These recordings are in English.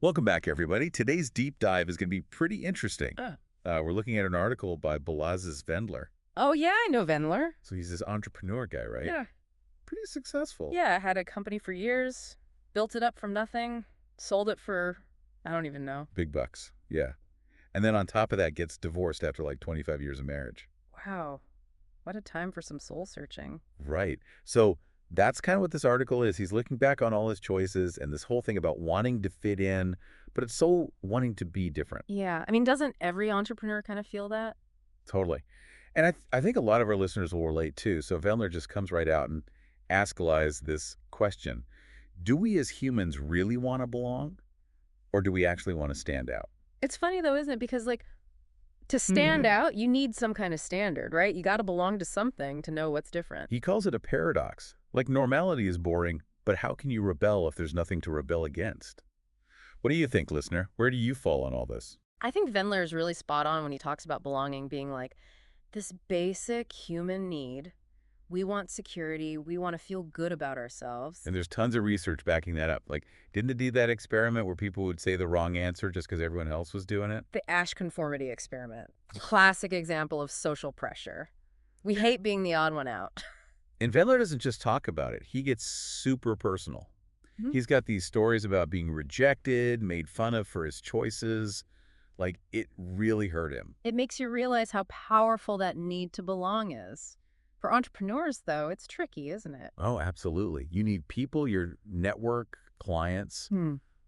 Welcome back, everybody. Today's deep dive is going to be pretty interesting. Ah. We're looking at an article by Balazs Vendler. Oh, yeah, I know Vendler. So he's this entrepreneur guy, right? Yeah. Pretty successful. Yeah, I had a company for years, built it up from nothing, sold it for, I don't even know. Big bucks. Yeah. And then on top of that, gets divorced after like 25 years of marriage. Wow. What a time for some soul searching. Right. So that's kind of what this article is. He's looking back on all his choices and this whole thing about wanting to fit in, but it's so wanting to be different. Yeah. I mean, doesn't every entrepreneur kind of feel that? Totally. And I think a lot of our listeners will relate too. So Vendler just comes right out and asks this question. Do we as humans really want to belong? Or do we actually want to stand out? It's funny, though, isn't it? Because, like, to stand out, you need some kind of standard, right? You got to belong to something to know what's different. He calls it a paradox. Like normality is boring, but how can you rebel if there's nothing to rebel against? What do you think, listener? Where do you fall on all this? I think Vendler is really spot on when he talks about belonging being like this basic human need. We want security. We want to feel good about ourselves. And there's tons of research backing that up. Like, didn't it do that experiment where people would say the wrong answer just because everyone else was doing it? The Ash conformity experiment. Classic example of social pressure. We hate being the odd one out. And Vendler doesn't just talk about it. He gets super personal. He's got these stories about being rejected, made fun of for his choices. Like, it really hurt him. It makes you realize how powerful that need to belong is. For entrepreneurs, though, it's tricky, isn't it? Oh, absolutely. You need people, your network, clients,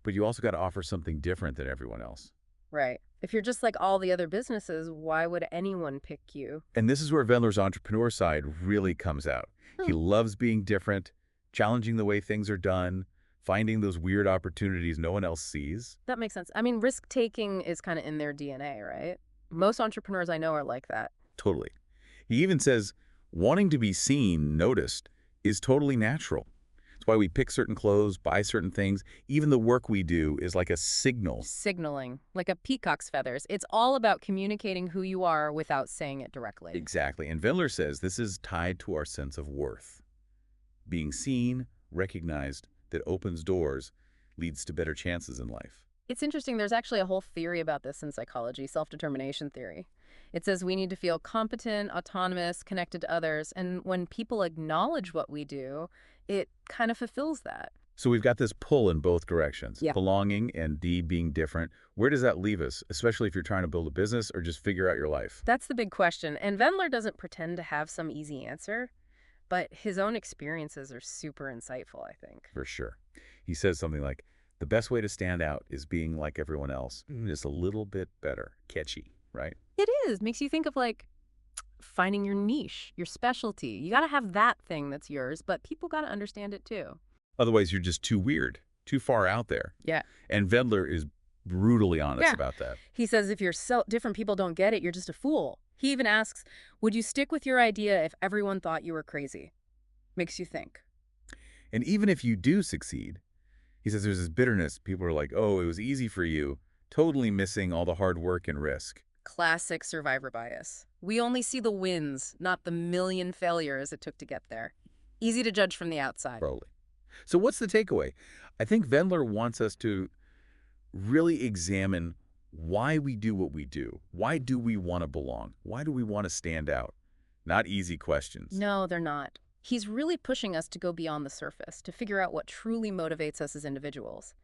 but you also got to offer something different than everyone else. Right. If you're just like all the other businesses, why would anyone pick you? And this is where Vendler's entrepreneur side really comes out. He loves being different, challenging the way things are done, finding those weird opportunities no one else sees. That makes sense. I mean, risk-taking is kind of in their DNA, right? Most entrepreneurs I know are like that. Totally. He even says wanting to be seen, noticed, is totally natural. It's why we pick certain clothes, buy certain things. Even the work we do is like a signal. Signaling, like a peacock's feathers. It's all about communicating who you are without saying it directly. Exactly. And Vendler says this is tied to our sense of worth. Being seen, recognized, that opens doors, leads to better chances in life. It's interesting. There's actually a whole theory about this in psychology, self-determination theory. It says we need to feel competent, autonomous, connected to others. And when people acknowledge what we do, it kind of fulfills that. So we've got this pull in both directions, Yeah. belonging and D, being different. Where does that leave us, especially if you're trying to build a business or just figure out your life? That's the big question. And Vendler doesn't pretend to have some easy answer, but his own experiences are super insightful, I think. For sure. He says something like, the best way to stand out is being like everyone else, just a little bit better. Catchy, right? It is. Makes you think of like finding your niche, your specialty. You got to have that thing that's yours, but people got to understand it too. Otherwise, you're just too weird, too far out there. Yeah. And Vendler is brutally honest Yeah. about that. He says if different people don't get it, you're just a fool. He even asks, would you stick with your idea if everyone thought you were crazy? Makes you think. And even if you do succeed, he says there's this bitterness. People are like, oh, it was easy for you, totally missing all the hard work and risk. Classic survivor bias. We only see the wins, not the million failures it took to get there. Easy to judge from the outside. Probably. So what's the takeaway? I think Vendler wants us to really examine why we do what we do. Why do we want to belong? Why do we want to stand out? Not easy questions. No, they're not. He's really pushing us to go beyond the surface, to figure out what truly motivates us as individuals.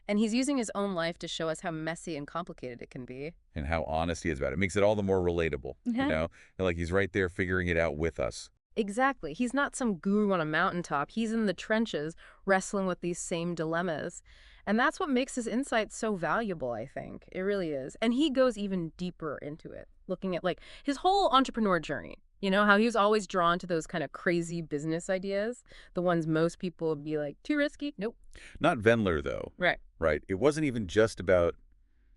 And he's using his own life to show us how messy and complicated it can be. And how honest he is about it. It makes it all the more relatable, you know? And like he's right there figuring it out with us. Exactly. He's not some guru on a mountaintop. He's in the trenches wrestling with these same dilemmas. And that's what makes his insights so valuable, I think. It really is. And he goes even deeper into it, looking at like his whole entrepreneur journey. You know, how he was always drawn to those kind of crazy business ideas, the ones most people would be like, too risky? Nope. Not Vendler, though. Right. Right. It wasn't even just about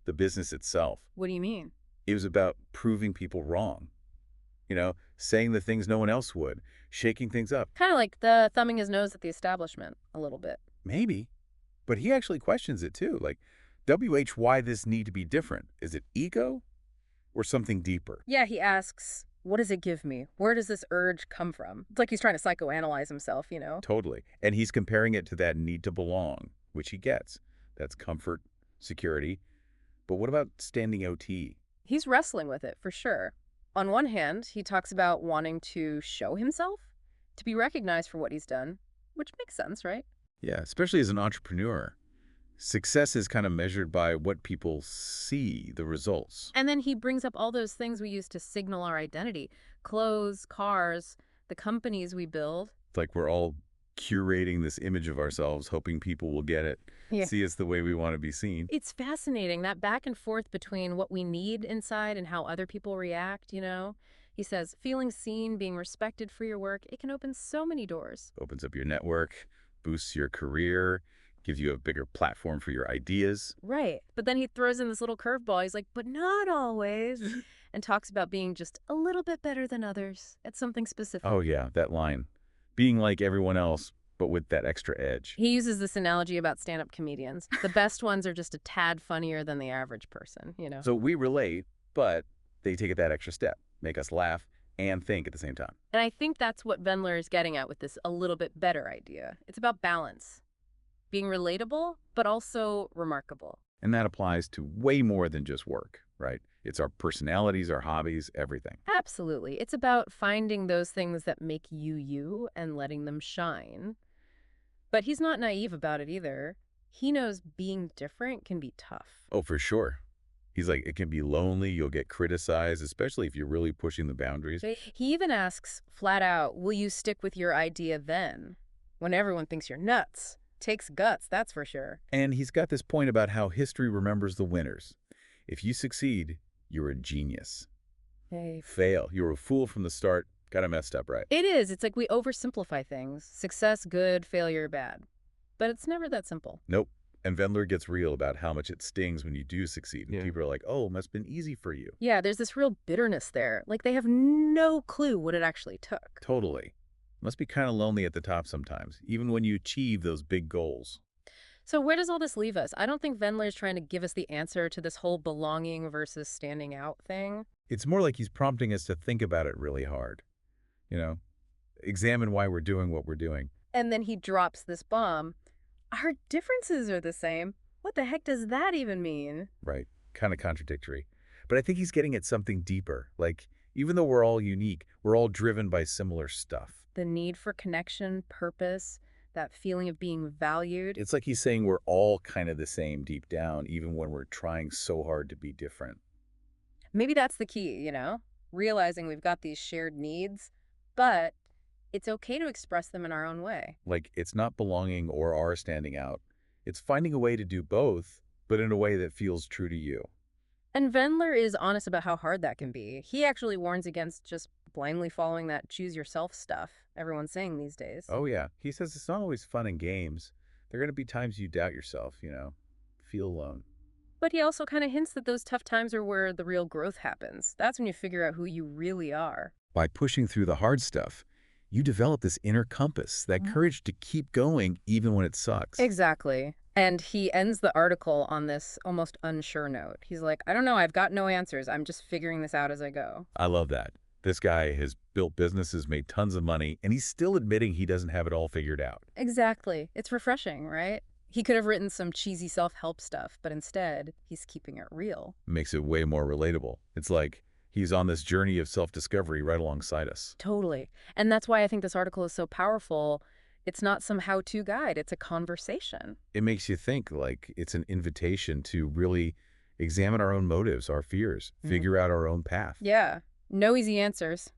the business itself. What do you mean? It was about proving people wrong. You know, saying the things no one else would, shaking things up. Kind of like the thumbing his nose at the establishment a little bit. Maybe. But he actually questions it, too. Like, WH, why this need to be different? Is it ego or something deeper? Yeah, he asks, what does it give me? Where does this urge come from? It's like he's trying to psychoanalyze himself, you know? Totally. And he's comparing it to that need to belong, which he gets. That's comfort, security. But what about standing OT? He's wrestling with it, for sure. On one hand, he talks about wanting to show himself, to be recognized for what he's done, which makes sense, right? Yeah, especially as an entrepreneur. Success is kind of measured by what people see, the results. And then he brings up all those things we use to signal our identity. Clothes, cars, the companies we build. It's like we're all curating this image of ourselves, hoping people will get it, Yeah. see us the way we want to be seen. It's fascinating, that back and forth between what we need inside and how other people react, you know? He says, feeling seen, being respected for your work, it can open so many doors. Opens up your network, boosts your career, gives you a bigger platform for your ideas. Right. But then he throws in this little curveball. He's like, but not always. And talks about being just a little bit better than others at something specific. Oh yeah, that line. Being like everyone else, but with that extra edge. He uses this analogy about stand-up comedians. The best ones are just a tad funnier than the average person, you know? So we relate, but they take it that extra step, make us laugh and think at the same time. And I think that's what Vendler is getting at with this a little bit better idea. It's about balance. Being relatable, but also remarkable. And that applies to way more than just work, right? It's our personalities, our hobbies, everything. Absolutely. It's about finding those things that make you you and letting them shine. But he's not naive about it either. He knows being different can be tough. Oh, for sure. He's like, it can be lonely, you'll get criticized, especially if you're really pushing the boundaries. He even asks flat out, will you stick with your idea then? When everyone thinks you're nuts. Takes guts, that's for sure. And he's got this point about how history remembers the winners. If you succeed, you're a genius. Hey. Fail, you're a fool from the start, got it messed up right. It is. It's like we oversimplify things. Success, good, failure, bad. But it's never that simple. Nope. And Vendler gets real about how much it stings when you do succeed. And Yeah. people are like, oh, it must have been easy for you. Yeah, there's this real bitterness there. Like they have no clue what it actually took. Totally. Must be kind of lonely at the top sometimes, even when you achieve those big goals. So where does all this leave us? I don't think Vendler is trying to give us the answer to this whole belonging versus standing out thing. It's more like he's prompting us to think about it really hard. You know, examine why we're doing what we're doing. And then he drops this bomb. Our differences are the same. What the heck does that even mean? Right. Kind of contradictory. But I think he's getting at something deeper. Like, even though we're all unique, we're all driven by similar stuff. The need for connection, purpose, that feeling of being valued. It's like he's saying we're all kind of the same deep down, even when we're trying so hard to be different. Maybe that's the key, you know? Realizing we've got these shared needs, but it's okay to express them in our own way. Like, it's not belonging or our standing out. It's finding a way to do both, but in a way that feels true to you. And Vendler is honest about how hard that can be. He actually warns against just blindly following that choose yourself stuff everyone's saying these days. Oh, yeah. He says it's not always fun and games. There are going to be times you doubt yourself, you know, feel alone. But he also kind of hints that those tough times are where the real growth happens. That's when you figure out who you really are. By pushing through the hard stuff, you develop this inner compass, that courage to keep going even when it sucks. Exactly. And he ends the article on this almost unsure note. He's like, I don't know, I've got no answers. I'm just figuring this out as I go. I love that. This guy has built businesses, made tons of money, and he's still admitting he doesn't have it all figured out. Exactly. It's refreshing, right? He could have written some cheesy self-help stuff, but instead, he's keeping it real. Makes it way more relatable. It's like he's on this journey of self-discovery right alongside us. Totally. And that's why I think this article is so powerful. It's not some how-to guide. It's a conversation. It makes you think, like it's an invitation to really examine our own motives, our fears, figure out our own path. Yeah. No easy answers,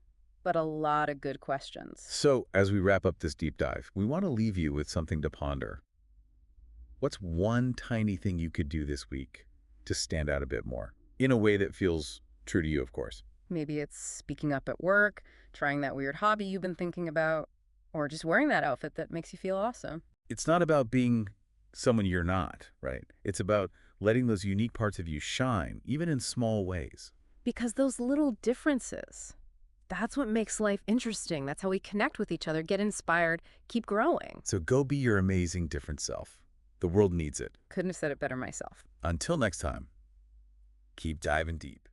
but a lot of good questions. So as we wrap up this deep dive, we want to leave you with something to ponder. What's one tiny thing you could do this week to stand out a bit more? In a way that feels true to you, of course. Maybe it's speaking up at work, trying that weird hobby you've been thinking about, or just wearing that outfit that makes you feel awesome. It's not about being someone you're not, right? It's about letting those unique parts of you shine, even in small ways. Because those little differences, that's what makes life interesting. That's how we connect with each other, get inspired, keep growing. So go be your amazing different self. The world needs it. Couldn't have said it better myself. Until next time, keep diving deep.